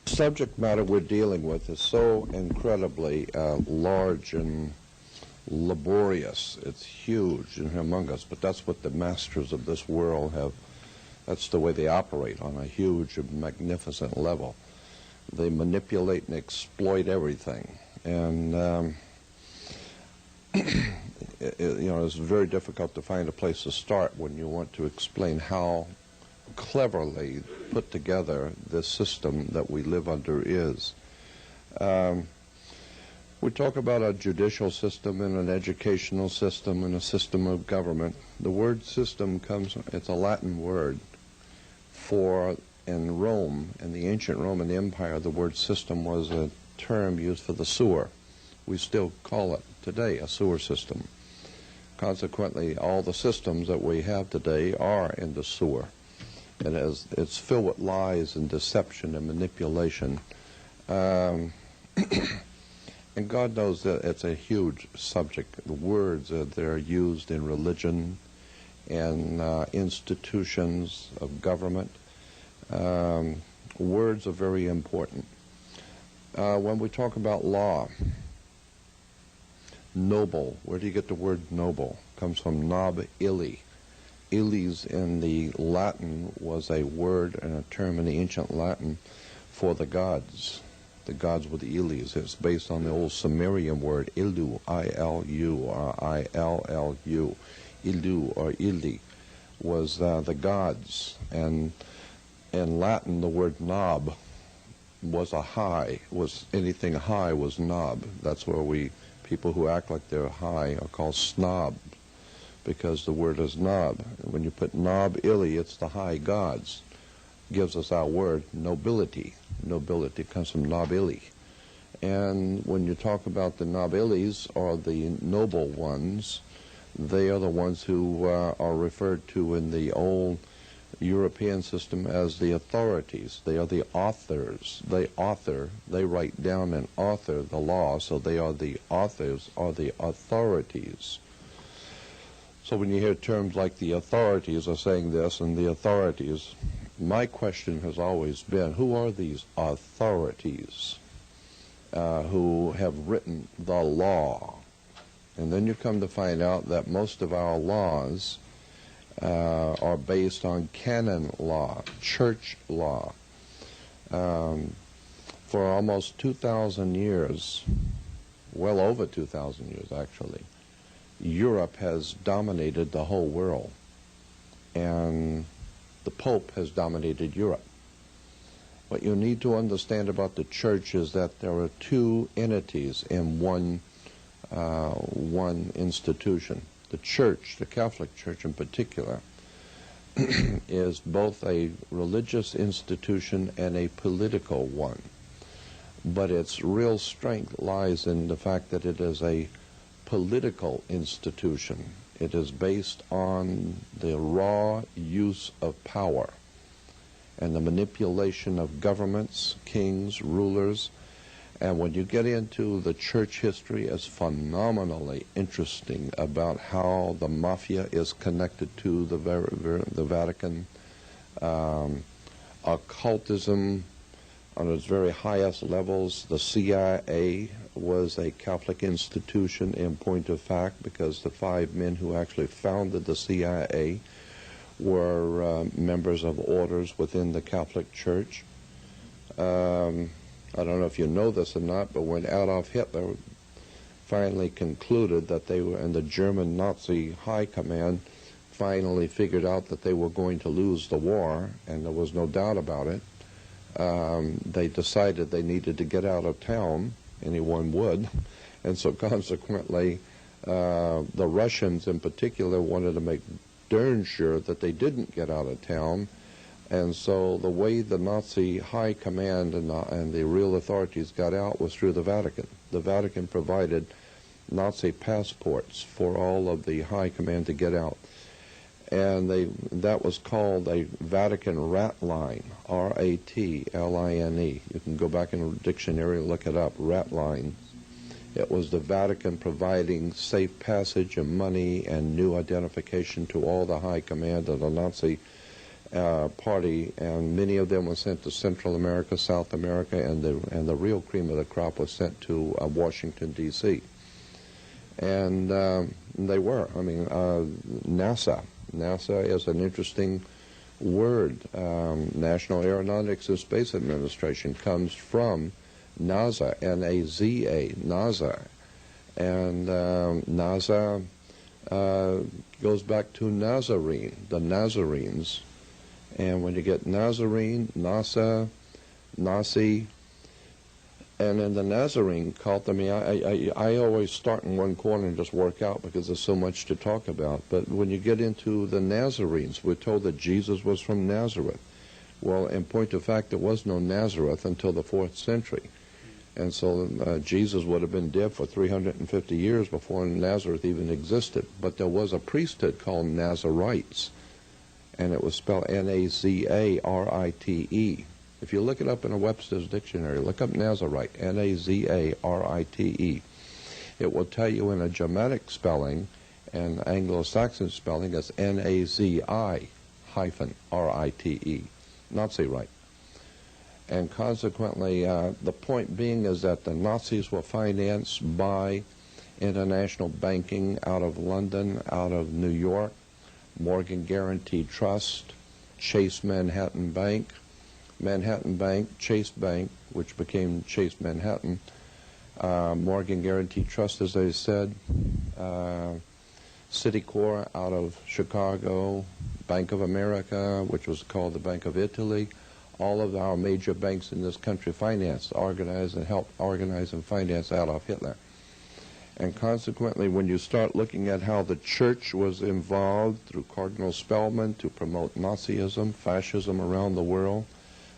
Subject matter we're dealing with is so incredibly large and laborious. It's huge and humongous, but that's what the masters of this world have. That's the way they operate, on a huge and magnificent level. They manipulate and exploit everything. And it's very difficult to find a place to start when you want to explain how cleverly put together this system that we live under is. We talk about a judicial system and an educational system and a system of government. The word system it's a Latin word for, in Rome, in the ancient Roman Empire, the word system was a term used for the sewer. We still call it today a sewer system. Consequently, all the systems that we have today are in the sewer. It's filled with lies and deception and manipulation. And God knows that it's a huge subject. The words that are used in religion and institutions of government, words are very important. When we talk about law, noble, where do you get the word noble? It comes from nob illi. Illis in the Latin was a word and a term in the ancient Latin for the gods. The gods were the Illis. It's based on the old Sumerian word Ilu, I-L-U, or I-L-L-U. Ilu or Ili was the gods. And in Latin, the word nob was a high. Anything high was nob. That's where people who act like they're high are called snob, because the word is nob. When you put nob illi, it's the high gods. Gives us our word nobility. Nobility comes from nob illi. And when you talk about the nob illis, or the noble ones, they are the ones who are referred to in the old European system as the authorities. They are the authors. They write down and author the law, so they are the authors, or the authorities. So when you hear terms like the authorities are saying this and the authorities, my question has always been, who are these authorities who have written the law? And then you come to find out that most of our laws are based on canon law, church law. For almost 2,000 years, well over 2,000 years actually, Europe has dominated the whole world, and the Pope has dominated Europe. What you need to understand about the church is that there are two entities in one institution. The church, the Catholic Church in particular, is both a religious institution and a political one. But its real strength lies in the fact that it is a political institution. It is based on the raw use of power and the manipulation of governments, kings, rulers. And when you get into the church history, it's phenomenally interesting about how the mafia is connected to the Vatican, occultism on its very highest levels. The CIA was a Catholic institution in point of fact, because the 5 men who actually founded the CIA were members of orders within the Catholic Church. I don't know if you know this or not, but when Adolf Hitler finally concluded that they were, and the German Nazi high command finally figured out that they were going to lose the war, and there was no doubt about it, they decided they needed to get out of town. Anyone would. And so consequently, the Russians in particular wanted to make darn sure that they didn't get out of town. And so the way the Nazi high command and the real authorities got out was through the Vatican. The Vatican provided Nazi passports for all of the high command to get out. And that was called a Vatican rat line, R-A-T-L-I-N-E. You can go back in the dictionary and look it up, rat line. It was the Vatican providing safe passage and money and new identification to all the high command of the Nazi party, and many of them were sent to Central America, South America, and the real cream of the crop was sent to Washington, D.C. And they were. I mean, NASA. NASA is an interesting word. National Aeronautics and Space Administration comes from NASA, N-A-Z-A, NASA. And NASA goes back to Nazarene, the Nazarenes. And when you get Nazarene, NASA, Nasi, and in the Nazarene cult, I mean, I always start in one corner and just work out because there's so much to talk about. But when you get into the Nazarenes, we're told that Jesus was from Nazareth. Well, in point of fact, there was no Nazareth until the 4th century. And so Jesus would have been dead for 350 years before Nazareth even existed. But there was a priesthood called Nazarites, and it was spelled N-A-Z-A-R-I-T-E. If you look it up in a Webster's dictionary, look up Nazarite, N-A-Z-A-R-I-T-E. It will tell you in a Germanic spelling and Anglo-Saxon spelling it's N-A-Z-I-R-I-T-E, Nazirite. And consequently, the point being is that the Nazis were financed by international banking out of London, out of New York, Morgan Guaranty Trust, Chase Manhattan Bank, Chase Bank, which became Chase Manhattan, Morgan Guaranty Trust, as I said, Citicorp out of Chicago, Bank of America, which was called the Bank of Italy. All of our major banks in this country financed, organized, and helped organize and finance Adolf Hitler. And consequently, when you start looking at how the church was involved through Cardinal Spellman to promote Nazism, fascism around the world,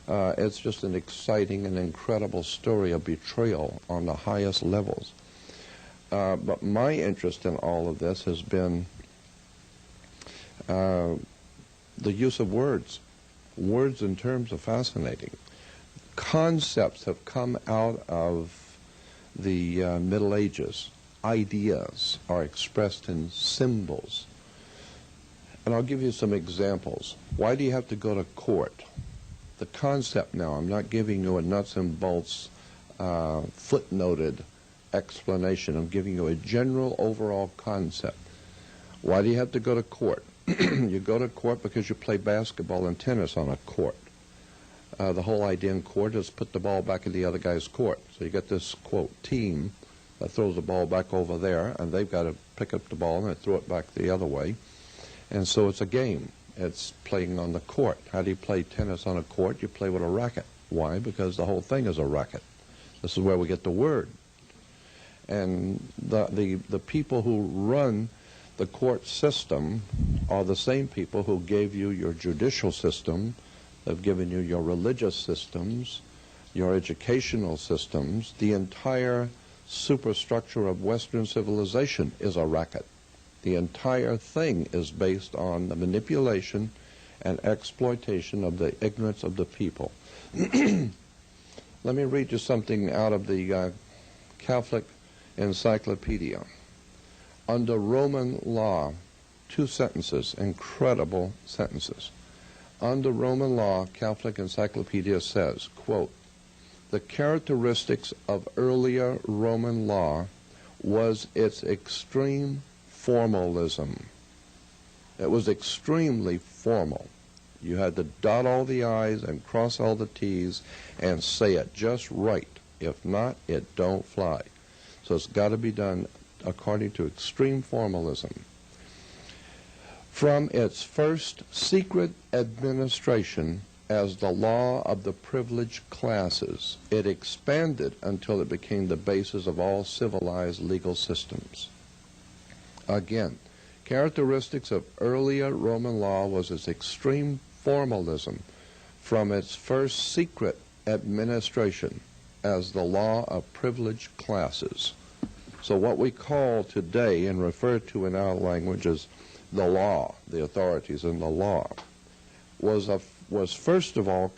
it's just an exciting and incredible story of betrayal on the highest levels. But my interest in all of this has been the use of words. Words and terms are fascinating. Concepts have come out of the Middle Ages. Ideas are expressed in symbols. And I'll give you some examples. Why do you have to go to court? The concept now, I'm not giving you a nuts and bolts footnoted explanation. I'm giving you a general overall concept. Why do you have to go to court? You go to court because you play basketball and tennis on a court. The whole idea in court is put the ball back in the other guy's court. So you get this, quote, team that throws the ball back over there, and they've got to pick up the ball and throw it back the other way. And so it's a game. It's playing on the court. How do you play tennis on a court? You play with a racket. Why? Because the whole thing is a racket. This is where we get the word. And the people who run the court system are the same people who gave you your judicial system, they've given you your religious systems, your educational systems. The entire superstructure of Western civilization is a racket. The entire thing is based on the manipulation and exploitation of the ignorance of the people. Let me read you something out of the Catholic Encyclopedia. Under Roman law, 2 sentences, incredible sentences. Under Roman law, Catholic Encyclopedia says, quote, the characteristics of earlier Roman law was its extreme formalism. It was extremely formal. You had to dot all the I's and cross all the T's and say it just right. If not, it don't fly. So it's got to be done according to extreme formalism. From its first secret administration as the law of the privileged classes, it expanded until it became the basis of all civilized legal systems. Again, characteristics of earlier Roman law was its extreme formalism from its first secret administration as the law of privileged classes. So what we call today and refer to in our language as the law, the authorities in the law, was first of all